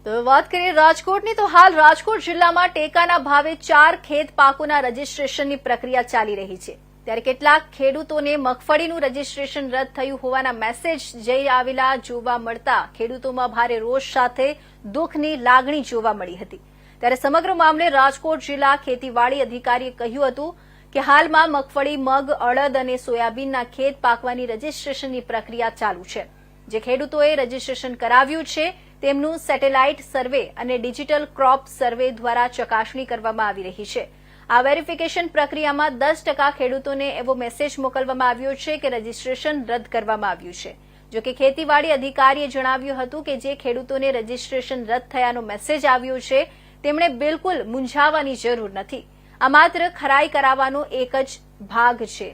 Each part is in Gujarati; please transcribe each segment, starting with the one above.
તો વાત કરીએ રાજકોટની તો હાલ રાજકોટ જિલ્લામાં ટેકાના ભાવે 4 ખેત પાકોના રજીસ્ટ્રેશનની પ્રક્રિયા ચાલી રહી છે। ત્યારે કેટલાક ખેડૂતોને મગફળીનું રજીસ્ટ્રેશન રદ થયું હોવાના મેસેજ જઈ આવેલા જોવા મળતા ખેડૂતોમાં ભારે રોષ સાથે દુઃખની લાગણી જોવા મળી હતી। ત્યારે સમગ્ર મામલે રાજકોટ જિલ્લા ખેતીવાડી અધિકારીએ કહ્યું હતું કે હાલમાં મગફળી, મગ, અડદ અને સોયાબીનના ખેત પાકવાની રજીસ્ટ્રેશનની પ્રક્રિયા ચાલુ છે। જે ખેડૂતોએ રજીસ્ટ્રેશન કરાવ્યું છે તેમનું સેટેલાઇટ સર્વે અને ડિજિટલ ક્રોપ સર્વે દ્વારા ચકાસણી કરવામાં આવી રહી છે। આ વેરિફિકેશન પ્રક્રિયામાં 10% ખેડૂતોને એવો મેસેજ મોકલવામાં આવ્યો છે કે રજીસ્ટ્રેશન રદ કરવામાં આવ્યું છે। જો કે ખેતીવાડી અધિકારીએ જણાવ્યું હતું કે જે ખેડૂતોને રજીસ્ટ્રેશન રદ થયાનો મેસેજ આવ્યો છે તેમણે બિલકુલ મૂંઝાવાની જરૂર નથી। આ માત્ર ખરાઈ કરાવવાનો એક જ ભાગ છે।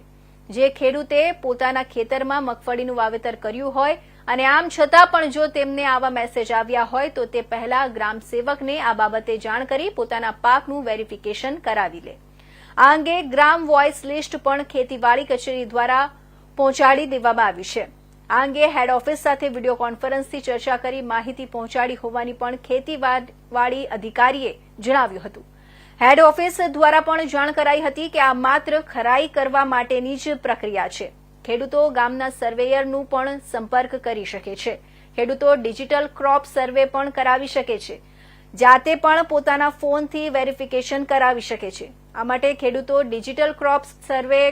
જે ખેડૂતે પોતાના ખેતરમાં મગફળીનું વાવેતર કર્યું હોય અને આમ છતાં પણ જો તેમને આવા મેસેજ આવ્યા હોય તો તે પહેલા ગ્રામ સેવકને આ બાબતે જાણ કરી પોતાના પાકનું વેરિફિકેશન કરાવી લે। આ અંગે ગ્રામ વોઇસ લિસ્ટ પણ ખેતીવાડી કચેરી દ્વારા પહોંચાડી દેવામાં આવી છે। આ અંગે હેડ ઓફિસ સાથે વિડીયો કોન્ફરન્સથી ચર્ચા કરી માહિતી પહોંચાડી હોવાની પણ ખેતીવાડી અધિકારીએ જણાવ્યું હતું। હેડ ઓફિસ દ્વારા પણ જાણ કરાઈ હતી કે આ માત્ર ખરાઈ કરવા માટેની જ પ્રક્રિયા છે। ખેડૂતો ગામના સર્વેયરનું પણ સંપર્ક કરી શકે છે। ખેડૂતો ડિજિટલ ક્રોપ સર્વે પણ કરાવી શકે છે। જાતે પણ પોતાના ફોનથી વેરિફિકેશન કરાવી શકે છે। આ માટે ખેડૂતો ડિજિટલ ક્રોપ સર્વે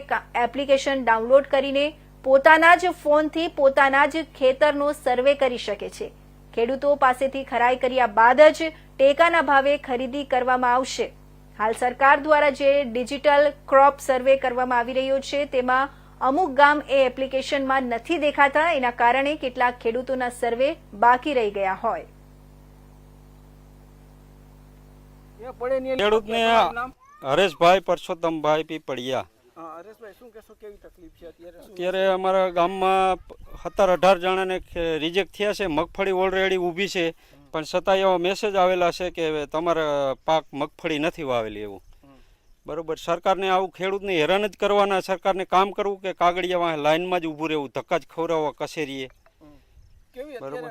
એપ્લિકેશન ડાઉનલોડ કરીને પોતાના જ ફોનથી પોતાના જ ખેતરનો સર્વે કરી શકે છે। ખેડૂતો પાસેથી ખરાઈ કર્યા બાદ જ ટેકાના ભાવે ખરીદી કરવામાં આવશે। હાલ સરકાર દ્વારા જે ડિજિટલ ક્રોપ સર્વે કરવામાં આવી રહ્યો છે તેમાં અમુક ગામ એ એપ્લિકેશનમાં નથી દેખાતા, એના કારણે કેટલાક ખેડૂતોના સર્વે બાકી રહી ગયા હોય। ખેડૂતને હરેશભાઈ પરસોત્તમભાઈ પીપળિયા। અત્યારે અમારા ગામમાં 17-18 જણાને રિજેક્ટ થયા છે। મગફળી ઓલરેડી ઊભી છે પણ છતાં એવો મેસેજ આવેલા છે કે તમારા પાક મગફળી નથી વાવેલી એવું। બરોબર, સરકારને આવું ખેડૂતને હેરાન જ કરવાના, સરકારને કામ કરવું કે કાગળિયા લાઈનમાં જ ઊભું રહેવું, ધક્કા જ ખવડાવવા કચેરીએ। બરોબર,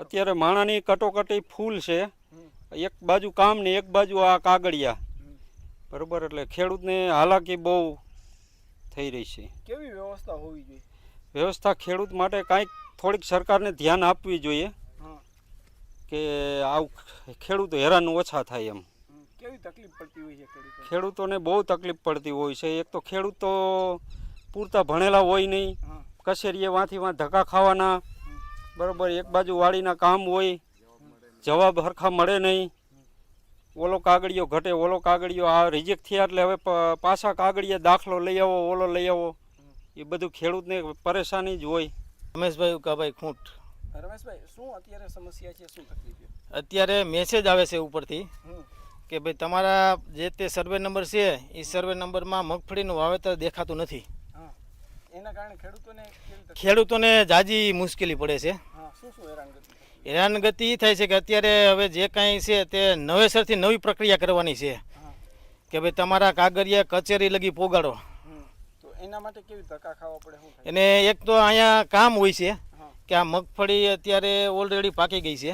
અત્યારે માણાની કટોકટી ફૂલ છે। એક બાજુ કામ ને એક બાજુ આ કાગળિયા। બરોબર, એટલે ખેડૂતને હાલાકી બહુ થઈ રહી છે। કેવી વ્યવસ્થા હોવી જોઈએ? વ્યવસ્થા ખેડૂત માટે કાંઈક થોડીક સરકારને ધ્યાન આપવી જોઈએ કે આવું ખેડૂતો હેરાન ઓછા થાય એમ। કેવી તકલીફ પડતી હોય છે ખેડૂતોને? બહુ તકલીફ પડતી હોય છે। એક તો ખેડૂતો પૂરતા ભણેલા હોય નહીં, કચેરીએ વાંથી ધક્કા ખાવાના। બરોબર, એક બાજુ વાડીના કામ હોય, જવાબ હરખા મળે નહીં, ઓલો કાગળિયો ઘટે, ઓલો કાગળિયો આ રિજેક્ટ થયા એટલે હવે પાછા કાગળિયા દાખલો લઈ આવો, ઓલો લઈ આવો, એ બધું ખેડૂતને પરેશાની જ હોય। રમેશભાઈ ઉકાભાઈ ખૂંટ। રમેશભાઈ, શું અત્યારે સમસ્યા છે, શું તકલીફ છે? અત્યારે મેસેજ આવે છે ઉપરથી કે ભાઈ તમારા જે તે સર્વે નંબર છે એ સર્વે નંબરમાં મગફળીનું વાવેતર દેખાતું નથી। એના કારણે ખેડૂતોને જાજી મુશ્કેલી પડે છે। હેરાનગતિ એ થાય છે કે અત્યારે હવે જે કાંઈ છે તે નવેસરથી નવી પ્રક્રિયા કરવાની છે કે ભાઈ તમારા કાગળિયા કચેરી લગી પોગાડો। તો એના માટે કેવી ધક્કા ખાવા પડે? એને એક તો અહીંયા કામ હોય છે કે આ મગફળી અત્યારે ઓલરેડી પાકી ગઈ છે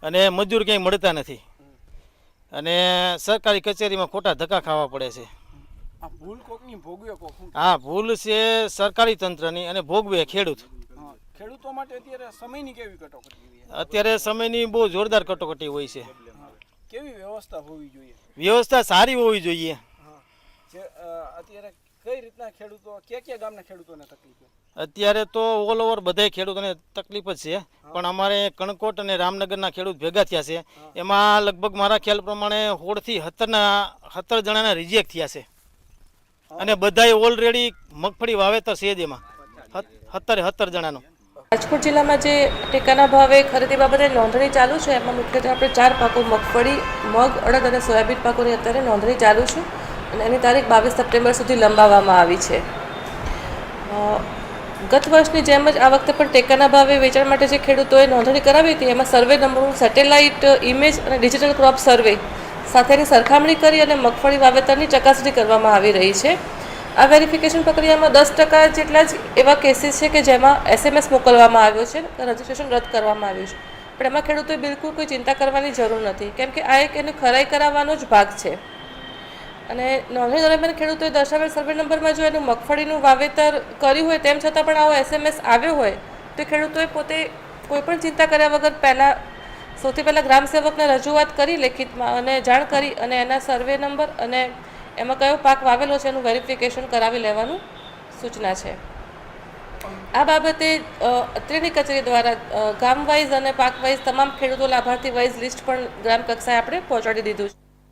અને મજૂર ક્યાંય મળતા નથી અને સરકારી કચેરીમાં ખોટા ધક્કા ખાવા પડે છે। હા, ભૂલ છે સરકારી તંત્રની અને ભોગવે ખેડૂત। ખેડૂતો માટે અત્યારે સમયની કેવી કટોકટી? અત્યારે સમયની બહુ જોરદાર કટોકટી હોય છે। કેવી વ્યવસ્થા હોવી જોઈએ? વ્યવસ્થા સારી હોવી જોઈએ। અત્યારે કઈ રીતના ખેડૂતો, કયા ગામના ખેડૂતોને તકલીફ છે? અત્યારે તો ઓલ ઓવર બધા ખેડૂતોને તકલીફ જ છે પણ અમારે કણકોટ અને રામનગરના ખેડૂત ભેગા થયા છે। એમાં લગભગ મારા ખ્યાલ પ્રમાણે 16 થી 17 જણાના રિજેક્ટ થયા છે અને બધાએ ઓલરેડી મગફળી વાવેતર છે જ એમાં 17 જણાનું। રાજકોટ જિલ્લામાં જે ટેકાના ભાવે ખરીદી બાબતે નોંધણી ચાલુ છે એમાં મુખ્યત્વે આપણે 4 પાકો મગફળી, મગ, અડદ અને સોયાબીન પાકોની અત્યારે નોંધણી ચાલુ છે અને એની તારીખ 22 સપ્ટેમ્બર સુધી લંબાવવામાં આવી છે। ગત વર્ષની જેમ જ આ વખતે પણ ટેકાના ભાવે વેચાણ માટે જે ખેડૂતોએ નોંધણી કરાવી હતી એમાં સર્વે નંબરનું સેટેલાઇટ ઇમેજ અને ડિજિટલ ક્રોપ સર્વે સાથેની સરખામણી કરી અને મગફળી વાવેતરની ચકાસણી કરવામાં આવી રહી છે। આ વેરિફિકેશન પ્રક્રિયામાં 10% જેટલા જ એવા કેસીસ છે કે જેમાં SMS મોકલવામાં આવ્યો છે, રજિસ્ટ્રેશન રદ કરવામાં આવ્યું છે। પણ એમાં ખેડૂતોએ બિલકુલ કોઈ ચિંતા કરવાની જરૂર નથી, કેમ કે આ એક એની ખરાઈ કરાવવાનો જ ભાગ છે. અને નોંધણી દરમિયાન ખેડૂતોએ દર્શાવેલ સર્વે નંબરમાં જો એનું મગફળીનું વાવેતર કર્યું હોય તેમ છતાં પણ આવો SMS આવ્યો હોય તો ખેડૂતોએ પોતે કોઈપણ ચિંતા કર્યા વગર સૌથી પહેલાં ગ્રામ સેવકને રજૂઆત કરી લેખિતમાં અને જાણ કરી અને એના સર્વે નંબર અને એમાં કયો પાક વાવેલો છે એનું વેરિફિકેશન કરાવી લેવાનું સૂચના છે. આ બાબતે અત્રેની કચેરી દ્વારા ગામ વાઇઝ અને પાક વાઇઝ તમામ ખેડૂતો લાભાર્થી વાઇઝ લિસ્ટ પણ ગ્રામ કક્ષાએ આપણે પહોંચાડી દીધું છે.